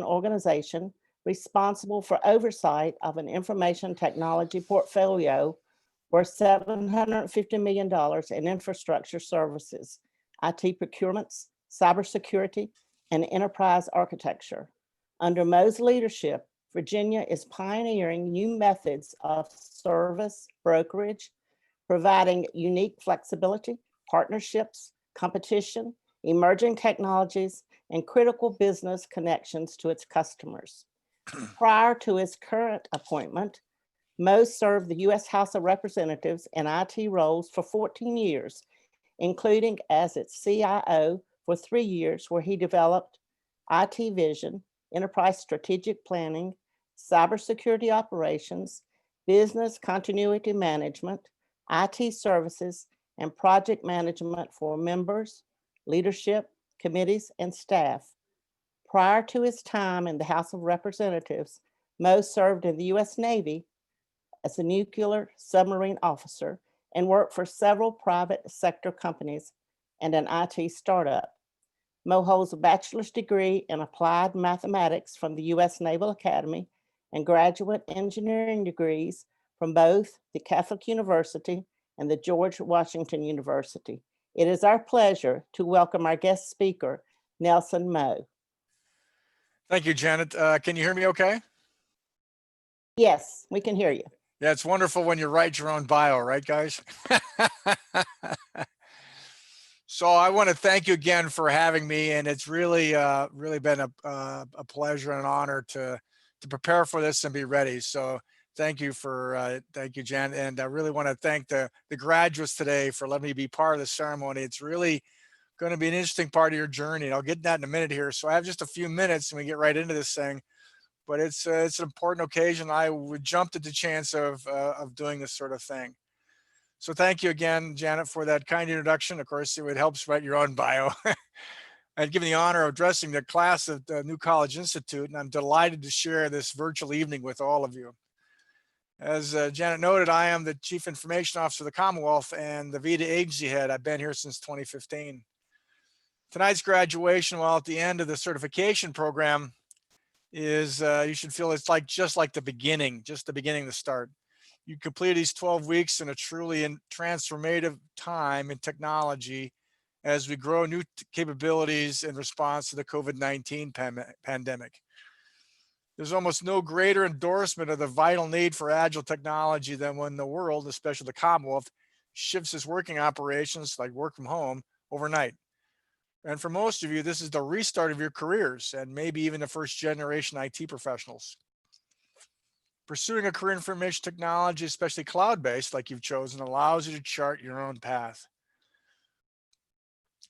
organization responsible for oversight of an information technology portfolio worth $750 million in infrastructure services, IT procurements, cybersecurity, and enterprise architecture. Under Moe's leadership, Virginia is pioneering new methods of service brokerage, providing unique flexibility, partnerships, competition, emerging technologies, and critical business connections to its customers. Prior to his current appointment, Moe served the U.S. House of Representatives in IT roles for 14 years, including as its CIO for 3 years, where he developed IT vision, enterprise strategic planning, cybersecurity operations, business continuity management, IT services, and project management for members, leadership, committees, and staff. Prior to his time in the House of Representatives, Moe served in the U.S. Navy as a nuclear submarine officer and worked for several private sector companies and an IT startup. Moe holds a bachelor's degree in applied mathematics from the U.S. Naval Academy and graduate engineering degrees from both the Catholic University and the George Washington University. It is our pleasure to welcome our guest speaker, Nelson Moe. Thank you, Janet. Can you hear me okay? Yes, we can hear you. Yeah, it's wonderful when you write your own bio, right, guys? So I want to thank you again for having me, and it's really been a pleasure and an honor to prepare for this and be ready. So thank you, Jan, and I really want to thank the graduates today for letting me be part of the ceremony. It's really going to be an interesting part of your journey, and I'll get that in a minute here. So I have just a few minutes, and we get right into this thing. But it's an important occasion. I would jump at the chance of doing this sort of thing. So thank you again, Janet, for that kind introduction. Of course, it helps write your own bio. I've given the honor of addressing the class of the New College Institute, and I'm delighted to share this virtual evening with all of you. As Janet noted, I am the Chief Information Officer of the Commonwealth and the VITA agency head. I've been here since 2015. Tonight's graduation, while at the end of the certification program, is you should feel it's just like the beginning, the start. You complete these 12 weeks in a truly transformative time in technology as we grow new capabilities in response to the COVID-19 pandemic. There's almost no greater endorsement of the vital need for agile technology than when the world, especially the Commonwealth, shifts its working operations like work from home overnight. And for most of you, this is the restart of your careers and maybe even the first generation IT professionals. Pursuing a career in information technology, especially cloud-based like you've chosen, allows you to chart your own path.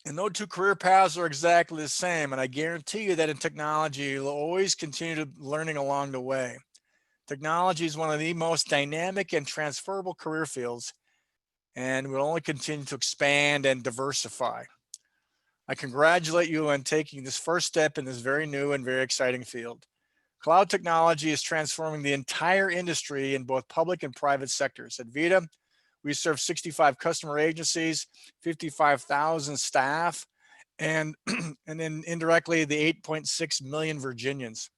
And no two career paths are exactly the same, and I guarantee you that in technology, you'll always continue learning along the way. Technology is one of the most dynamic and transferable career fields, and will only continue to expand and diversify. I congratulate you on taking this first step in this very new and very exciting field. Cloud technology is transforming the entire industry in both public and private sectors. At VITA, we serve 65 customer agencies, 55,000 staff, and then indirectly the 8.6 million Virginians.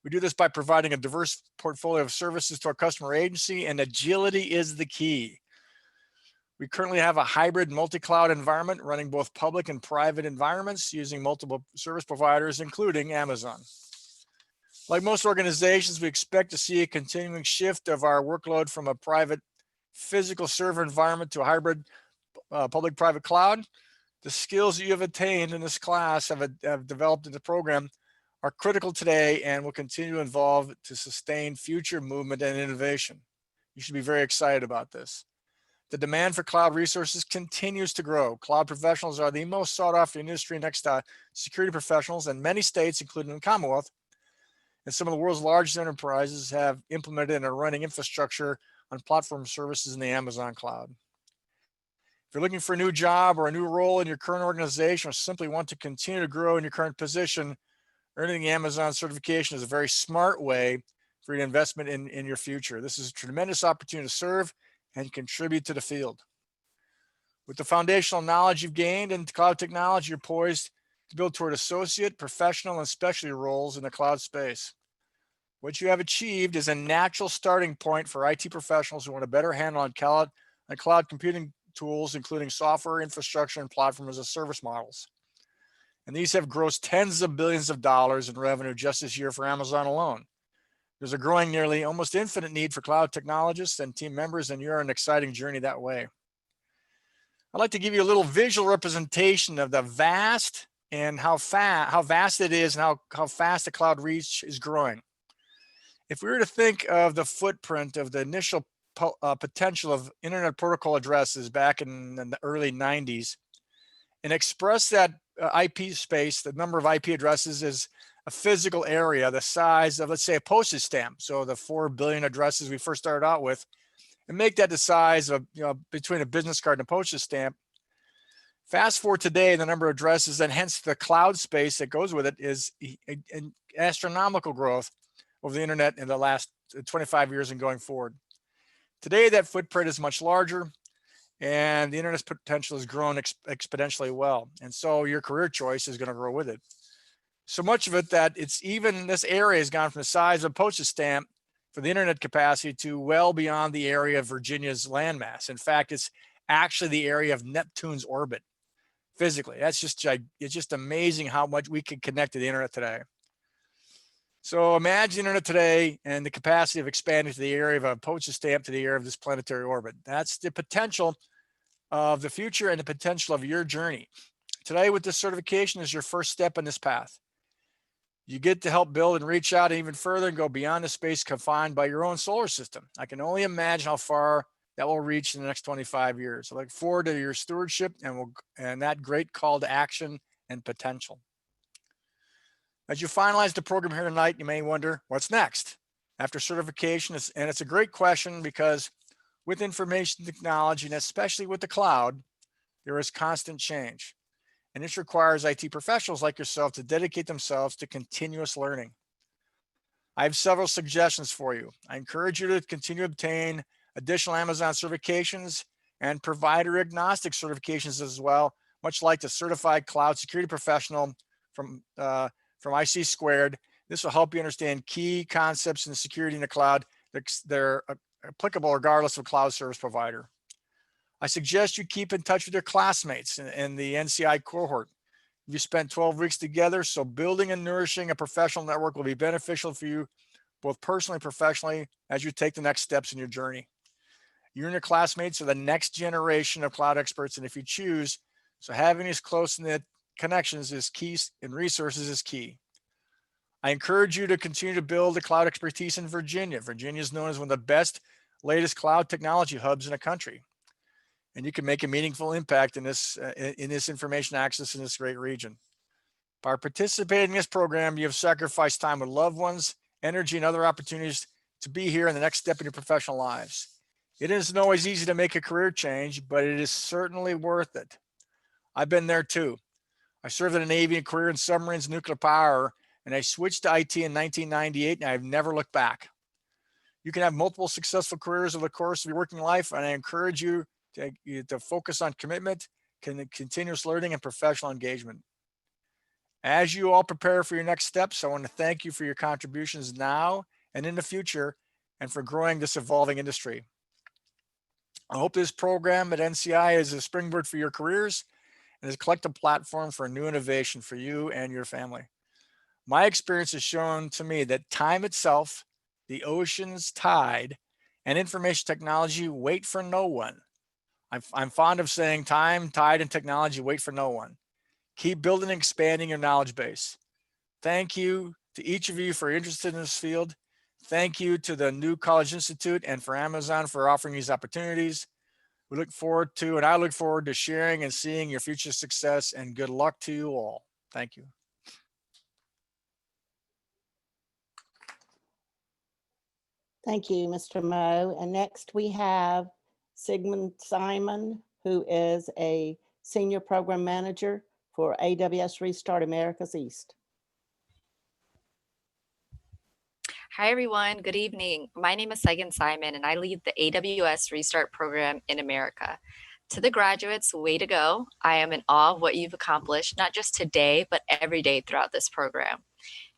We do this by providing a diverse portfolio of services to our customer agency, and agility is the key. We currently have a hybrid multi-cloud environment running both public and private environments using multiple service providers, including Amazon. Like most organizations, we expect to see a continuing shift of our workload from a private physical server environment to a hybrid public-private cloud. The skills that you have attained in this class have developed in the program are critical today and will continue to evolve to sustain future movement and innovation. You should be very excited about this. The demand for cloud resources continues to grow. Cloud professionals are the most sought after industry next to security professionals, and many states, including the Commonwealth, and some of the world's largest enterprises have implemented and are running infrastructure on platform services in the Amazon cloud. If you're looking for a new job or a new role in your current organization, or simply want to continue to grow in your current position, earning the Amazon certification is a very smart way for your investment in your future. This is a tremendous opportunity to serve and contribute to the field. With the foundational knowledge you've gained in cloud technology, you're poised to build toward associate, professional, and specialty roles in the cloud space. What you have achieved is a natural starting point for IT professionals who want a better handle on cloud computing tools, including software, infrastructure, and platform as a service models. And these have grossed tens of billions of dollars in revenue just this year for Amazon alone. There's a growing, nearly almost infinite need for cloud technologists and team members, and you're on an exciting journey that way. I'd like to give you a little visual representation of the vast and how vast it is and how fast the cloud reach is growing. If we were to think of the footprint of the initial potential of Internet Protocol addresses back in the early 90s and express that IP space, the number of IP addresses is a physical area the size of, let's say, a postage stamp. So the 4 billion addresses we first started out with, and make that the size of, between a business card and a postage stamp. Fast forward today, the number of addresses and hence the cloud space that goes with it is an astronomical growth over the internet in the last 25 years and going forward. Today, that footprint is much larger and the internet's potential has grown exponentially well. And so your career choice is going to grow with it. So much of it that it's even, this area has gone from the size of a postage stamp for the internet capacity to well beyond the area of Virginia's landmass. In fact, it's actually the area of Neptune's orbit physically. It's just amazing how much we can connect to the internet today. So imagine the internet today and the capacity of expanding to the area of a postage stamp to the area of this planetary orbit. That's the potential of the future and the potential of your journey. Today with this certification is your first step in this path. You get to help build and reach out even further and go beyond the space confined by your own solar system. I can only imagine how far that will reach in the next 25 years. I look forward to your stewardship and that great call to action and potential. As you finalize the program here tonight, you may wonder what's next after certification. And it's a great question because with information technology and especially with the cloud, there is constant change. And this requires IT professionals like yourself to dedicate themselves to continuous learning. I have several suggestions for you. I encourage you to continue to obtain additional Amazon certifications and provider agnostic certifications as well, much like the Certified Cloud Security Professional from IC Squared. This will help you understand key concepts in security in the cloud. They're applicable regardless of cloud service provider. I suggest you keep in touch with your classmates in the NCI cohort. You spent 12 weeks together, so building and nourishing a professional network will be beneficial for you both personally and professionally as you take the next steps in your journey. You and your classmates are the next generation of cloud experts, and if you choose, so having these close-knit connections is key and resources is key. I encourage you to continue to build the cloud expertise in Virginia. Virginia is known as one of the best, latest cloud technology hubs in the country. And you can make a meaningful impact in this information access in this great region. By participating in this program, you have sacrificed time with loved ones, energy, and other opportunities to be here in the next step in your professional lives. It isn't always easy to make a career change, but it is certainly worth it. I've been there too. I served in the Navy and career in submarines and nuclear power, and I switched to IT in 1998, and I've never looked back. You can have multiple successful careers over the course of your working life, and I encourage you to focus on commitment, continuous learning, and professional engagement. As you all prepare for your next steps, I want to thank you for your contributions now and in the future, and for growing this evolving industry. I hope this program at NCI is a springboard for your careers and is a collective platform for new innovation for you and your family. My experience has shown to me that time itself, the ocean's tide, and information technology wait for no one. I'm fond of saying time, tide, and technology wait for no one. Keep building and expanding your knowledge base. Thank you to each of you for your interest in this field. Thank you to the New College Institute and for Amazon for offering these opportunities. I look forward to sharing and seeing your future success, and good luck to you all. Thank you. Thank you, Mr. Moe. And next we have Sigmund Simon, who is a Senior Program Manager for AWS Restart Americas East. Hi, everyone. Good evening. My name is Sigmund Simon, and I lead the AWS Restart program in America. To the graduates, way to go. I am in awe of what you've accomplished, not just today, but every day throughout this program.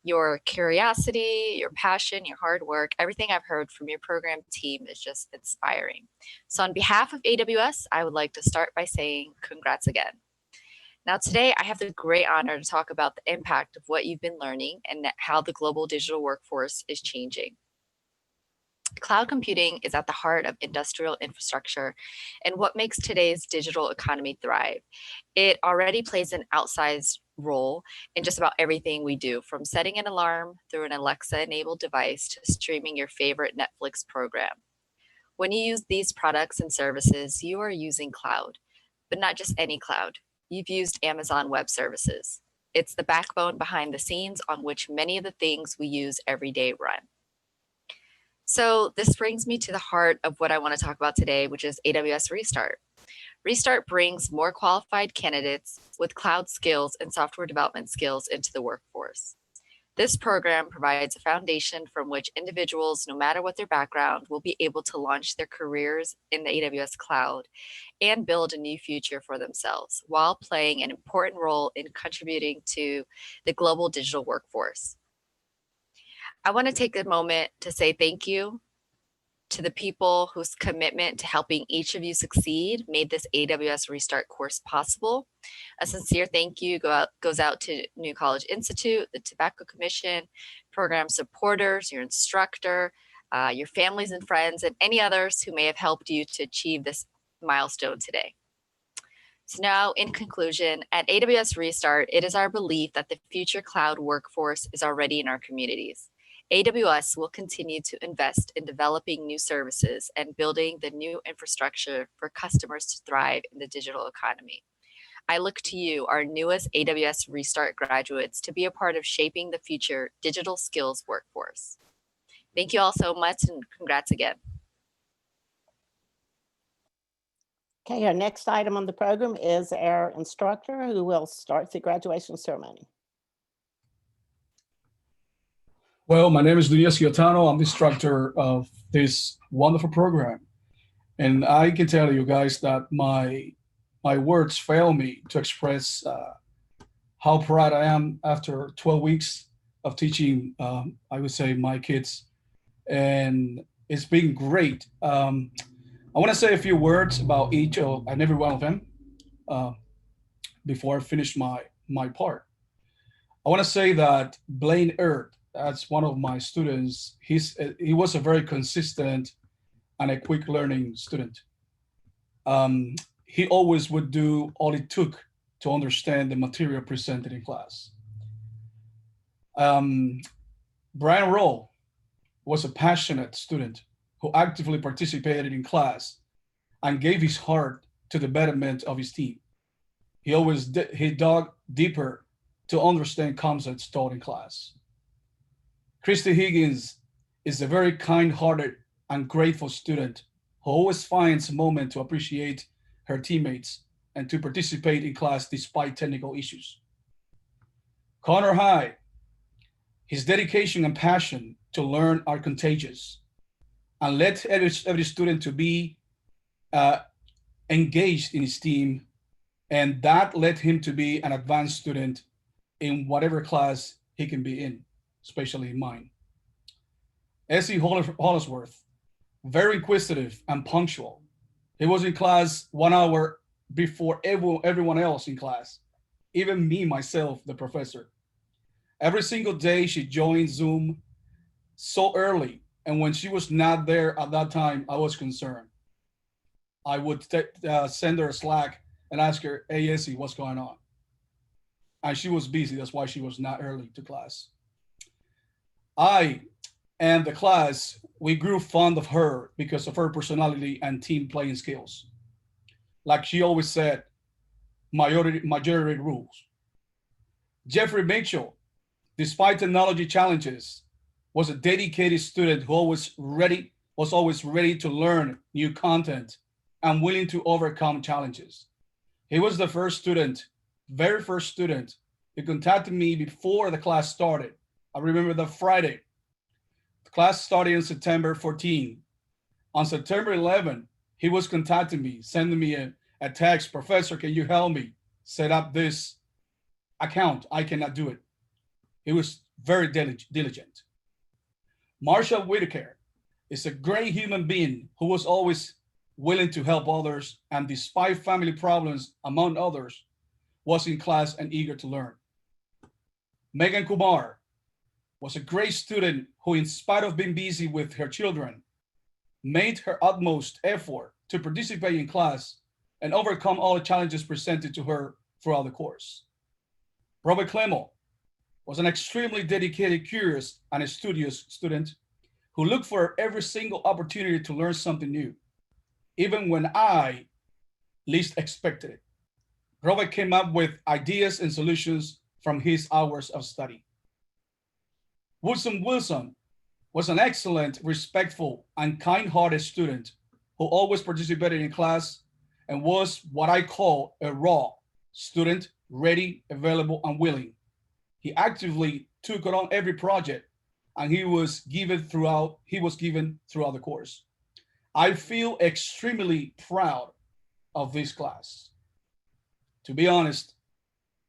Your curiosity, your passion, your hard work, everything I've heard from your program team is just inspiring. So on behalf of AWS, I would like to start by saying congrats again. Now today I have the great honor to talk about the impact of what you've been learning and how the global digital workforce is changing. Cloud computing is at the heart of industrial infrastructure and what makes today's digital economy thrive. It already plays an outsized role in just about everything we do, from setting an alarm through an Alexa-enabled device to streaming your favorite Netflix program. When you use these products and services, you are using cloud, but not just any cloud. You've used Amazon Web Services. It's the backbone behind the scenes on which many of the things we use every day run. So this brings me to the heart of what I want to talk about today, which is AWS Restart. Restart brings more qualified candidates with cloud skills and software development skills into the workforce. This program provides a foundation from which individuals, no matter what their background, will be able to launch their careers in the AWS cloud and build a new future for themselves while playing an important role in contributing to the global digital workforce. I want to take a moment to say thank you to the people whose commitment to helping each of you succeed made this AWS Restart course possible. A sincere thank you goes out to New College Institute, the Tobacco Commission, program supporters, your instructor, your families and friends, and any others who may have helped you to achieve this milestone today. So now, in conclusion, at AWS Restart, it is our belief that the future cloud workforce is already in our communities. AWS will continue to invest in developing new services and building the new infrastructure for customers to thrive in the digital economy. I look to you, our newest AWS Restart graduates, to be a part of shaping the future digital skills workforce. Thank you all so much, and congrats again. Okay, our next item on the program is our instructor who will start the graduation ceremony. Well, my name is Luis Giotano. I'm the instructor of this wonderful program. And I can tell you guys that my words fail me to express how proud I am after 12 weeks of teaching, I would say, my kids. And it's been great. I want to say a few words about each and every one of them before I finish my part. I want to say that Blaine Earth, that's one of my students. He was a very consistent and a quick learning student. He always would do all it took to understand the material presented in class. Brian Roll was a passionate student who actively participated in class and gave his heart to the betterment of his team. He dug deeper to understand concepts taught in class. Christy Higgins is a very kind-hearted and grateful student who always finds a moment to appreciate her teammates and to participate in class despite technical issues. Connor High, his dedication and passion to learn are contagious and led every student to be engaged in his team, and that led him to be an advanced student in whatever class he can be in, especially in mine. S.E. Hollisworth, very inquisitive and punctual. He was in class 1 hour before everyone else in class, even me, myself, the professor. Every single day she joined Zoom so early, and when she was not there at that time, I was concerned. I would send her a Slack and ask her, hey, Essie, what's going on? And she was busy, that's why she was not early to class. I and the class, we grew fond of her because of her personality and team playing skills. Like she always said, majority rules. Jeffrey Mitchell, despite technology challenges, was a dedicated student who was always ready to learn new content and willing to overcome challenges. He was the very first student who contacted me before the class started. I remember the Friday. The class started on September 14. On September 11, he was contacting me, sending me a text, "Professor, can you help me set up this account? I cannot do it." He was very diligent. Marshall Whitaker is a great human being who was always willing to help others, and despite family problems, among others, was in class and eager to learn. Megan Kumar was a great student who, in spite of being busy with her children, made her utmost effort to participate in class and overcome all the challenges presented to her throughout the course. Robert Kleemu was an extremely dedicated, curious, and studious student who looked for every single opportunity to learn something new, even when I least expected it. Robert came up with ideas and solutions from his hours of study. Wilson was an excellent, respectful, and kind-hearted student who always participated in class and was what I call a raw student, ready, available, and willing. He actively took on every project, and he was given throughout the course. I feel extremely proud of this class. To be honest,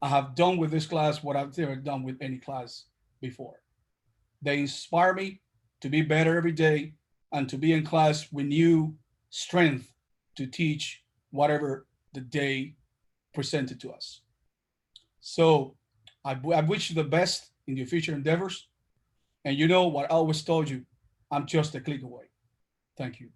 I have done with this class what I've never done with any class before. They inspire me to be better every day and to be in class with new strength to teach whatever the day presented to us. So I wish you the best in your future endeavors. And you know what I always told you, I'm just a click away. Thank you.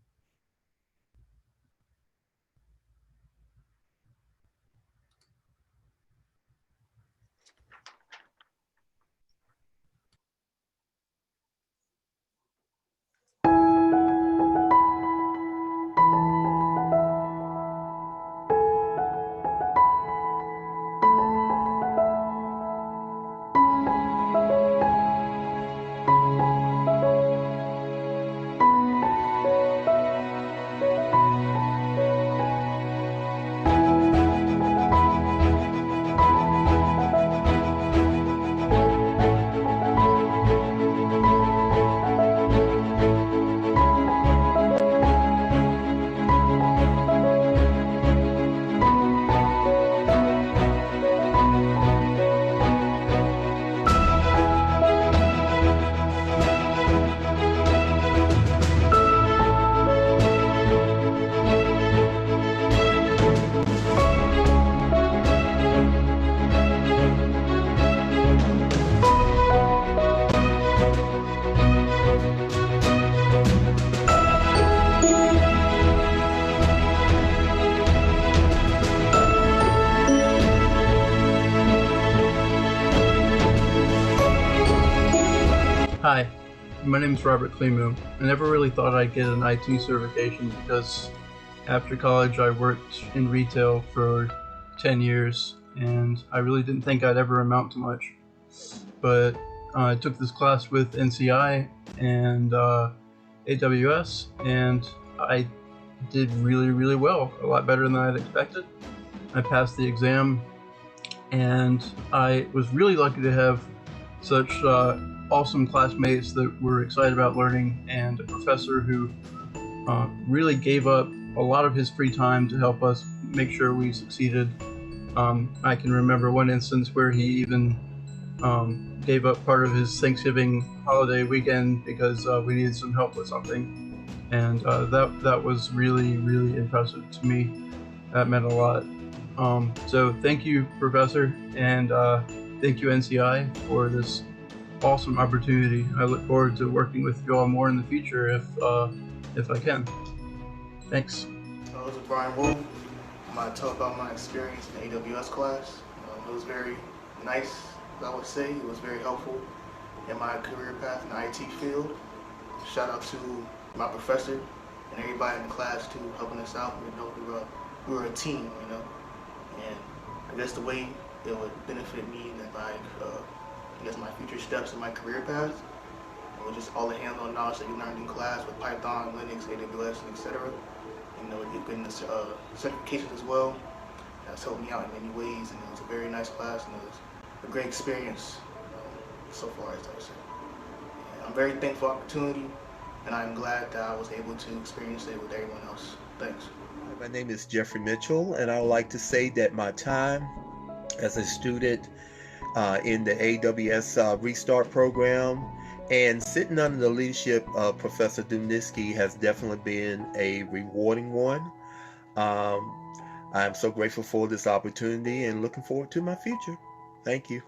Hi, my name is Robert Kleemu. I never really thought I'd get an IT certification because after college I worked in retail for 10 years and I really didn't think I'd ever amount to much. But I took this class with NCI and AWS and I did really well, a lot better than I'd expected. I passed the exam and I was really lucky to have such awesome classmates that were excited about learning and a professor who really gave up a lot of his free time to help us make sure we succeeded. I can remember one instance where he even gave up part of his Thanksgiving holiday weekend because we needed some help with something, and that was really impressive to me. That meant a lot. So thank you, Professor, and thank you, NCI, for this awesome opportunity. I look forward to working with you all more in the future if I can. Thanks. This is Brian Wu. I'm going to talk about my experience in the AWS class. It was very nice, I would say. It was very helpful in my career path in the IT field. Shout out to my professor and everybody in the class too, helping us out. You know, we were a team, you know, and I guess the way it would benefit me that I guess my future steps in my career path, with just all the hands-on knowledge that you learned in class with Python, Linux, AWS, etc. You know, you're getting the certifications as well. That's helped me out in many ways, and it was a very nice class, and it was a great experience so far, as I would say. And I'm very thankful for the opportunity, and I'm glad that I was able to experience it with everyone else. Thanks. My name is Jeffrey Mitchell, and I would like to say that my time as a student in the AWS Restart program and sitting under the leadership of Professor Duniski has definitely been a rewarding one. I'm so grateful for this opportunity and looking forward to my future. Thank you.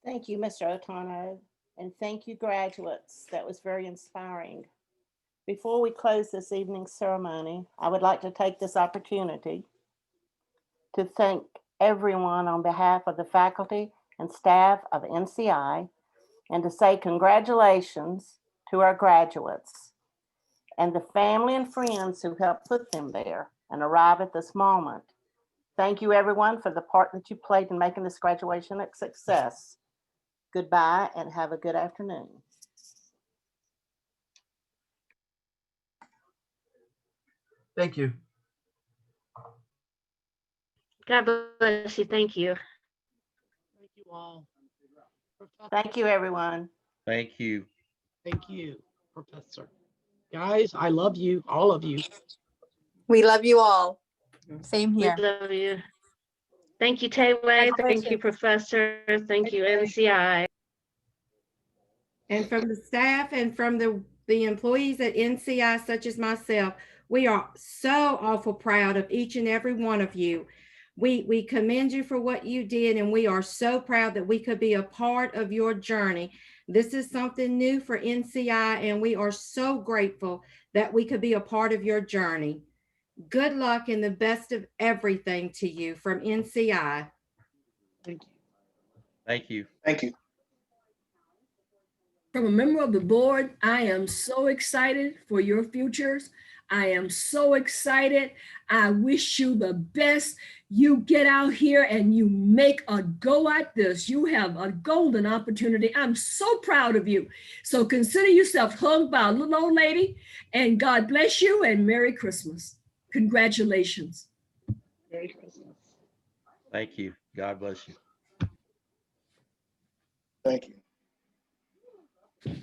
Thank you, Mr. Otano, and thank you, graduates. That was very inspiring. Before we close this evening's ceremony, I would like to take this opportunity to thank everyone on behalf of the faculty and staff of NCI and to say congratulations to our graduates and the family and friends who helped put them there and arrive at this moment. Thank you, everyone, for the part that you played in making this graduation a success. Goodbye and have a good afternoon. Thank you. God bless you. Thank you. Thank you all. Thank you, everyone. Thank you. Thank you, Professor. Guys, I love you, all of you. We love you all. Same We here. love you. Thank you, Tayway. Thank you, Professor. Thank you, NCI. And from the staff and from the employees at NCI, such as myself, we are so awful proud of each and every one of you. We commend you for what you did, and we are so proud that we could be a part of your journey. This is something new for NCI, and we are so grateful that we could be a part of your journey. Good luck and the best of everything to you from NCI. Thank you. Thank you. Thank you. From a member of the board, I am so excited for your futures. I am so excited. I wish you the best. You get out here and you make a go at this. You have a golden opportunity. I'm so proud of you. So consider yourself hugged by a little old lady, and God bless you and Merry Christmas. Congratulations. Merry Christmas. Thank you. God bless you. Thank you.